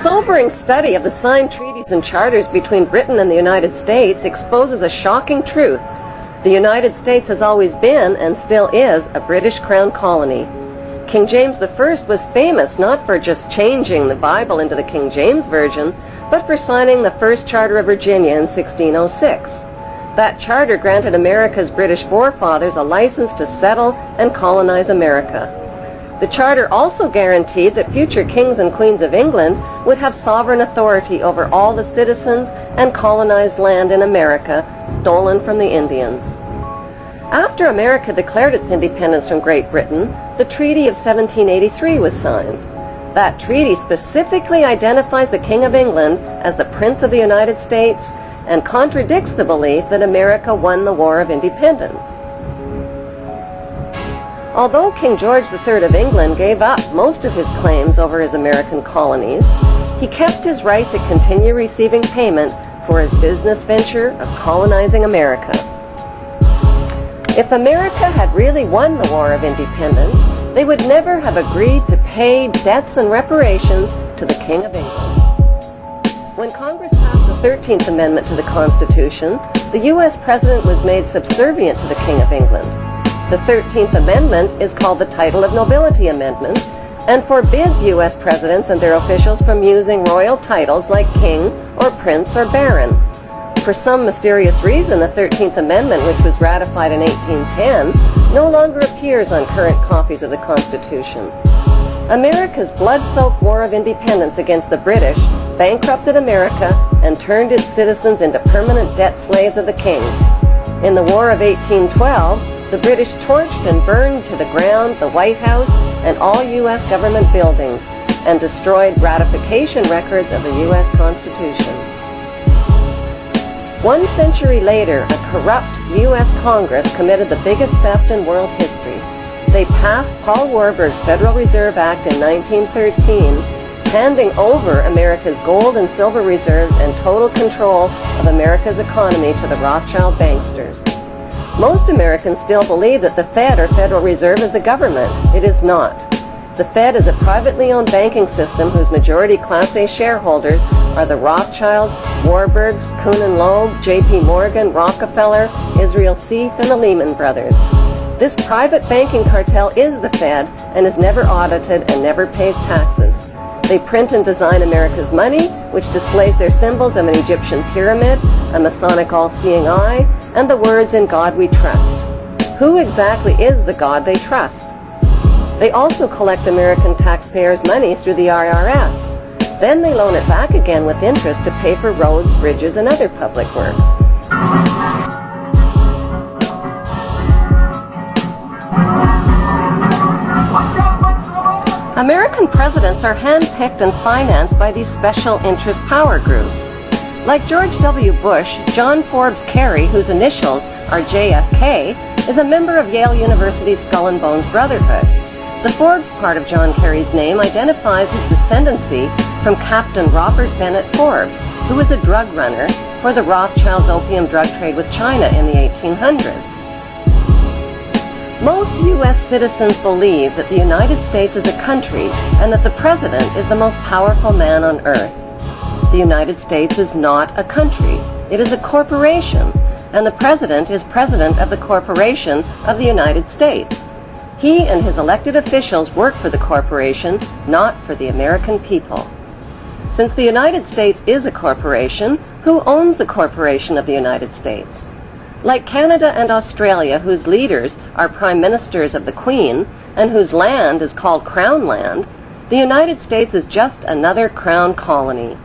Sobering study of the signed treaties and charters between Britain and the United States exposes a shocking truth. The United States has always been, and still is, a British Crown colony. King James I was famous not for just changing the Bible into the King James Version, but for signing the First Charter of Virginia in 1606. That charter granted America's British forefathers a license to settle and colonize America. The charter also guaranteed that future kings and queens of England would have sovereign authority over all the citizens and colonized land in America stolen from the Indians. After America declared its independence from Great Britain, the Treaty of 1783 was signed. That treaty specifically identifies the King of England as the Prince of the United States and contradicts the belief that America won the War of Independence. Although King George III of England gave up most of his claims over his American colonies, he kept his right to continue receiving payment for his business venture of colonizing America. If America had really won the War of Independence, they would never have agreed to pay debts and reparations to the King of England. When Congress passed the 13th Amendment to the Constitution, the U.S. President was made subservient to the King of England. The 13th Amendment is called the Title of Nobility Amendment and forbids U.S. presidents and their officials from using royal titles like king or prince or baron. For some mysterious reason, the 13th Amendment, which was ratified in 1810, no longer appears on current copies of the Constitution. America's blood-soaked War of Independence against the British bankrupted America and turned its citizens into permanent debt slaves of the king. In the War of 1812, the British torched and burned to the ground the White House and all U.S. government buildings and destroyed ratification records of the U.S. Constitution. 1 century later, a corrupt U.S. Congress committed the biggest theft in world history. They passed Paul Warburg's Federal Reserve Act in 1913, handing over America's gold and silver reserves and total control of America's economy to the Rothschild banksters. Most Americans still believe that the Fed or Federal Reserve is the government. It is not. The Fed is a privately owned banking system whose majority Class A shareholders are the Rothschilds, Warburgs, Kuhn & Loeb, J.P. Morgan, Rockefeller, Israel Seif, and the Lehman Brothers. This private banking cartel is the Fed and is never audited and never pays taxes. They print and design America's money, which displays their symbols of an Egyptian pyramid, a Masonic all-seeing eye, and the words "In God We Trust." Who exactly is the God they trust? They also collect American taxpayers' money through the IRS. Then they loan it back again with interest to pay for roads, bridges, and other public works. American presidents are handpicked and financed by these special interest power groups. Like George W. Bush, John Forbes Kerry, whose initials are JFK, is a member of Yale University's Skull and Bones Brotherhood. The Forbes part of John Kerry's name identifies his descendancy from Captain Robert Bennett Forbes, who was a drug runner for the Rothschilds' opium drug trade with China in the 1800s. Most U.S. citizens believe that the United States is a country and that the president is the most powerful man on earth. The United States is not a country. It is a corporation, and the president is president of the corporation of the United States. He and his elected officials work for the corporation, not for the American people. Since the United States is a corporation, who owns the corporation of the United States? Like Canada and Australia, whose leaders are prime ministers of the Queen and whose land is called Crown Land, the United States is just another Crown colony.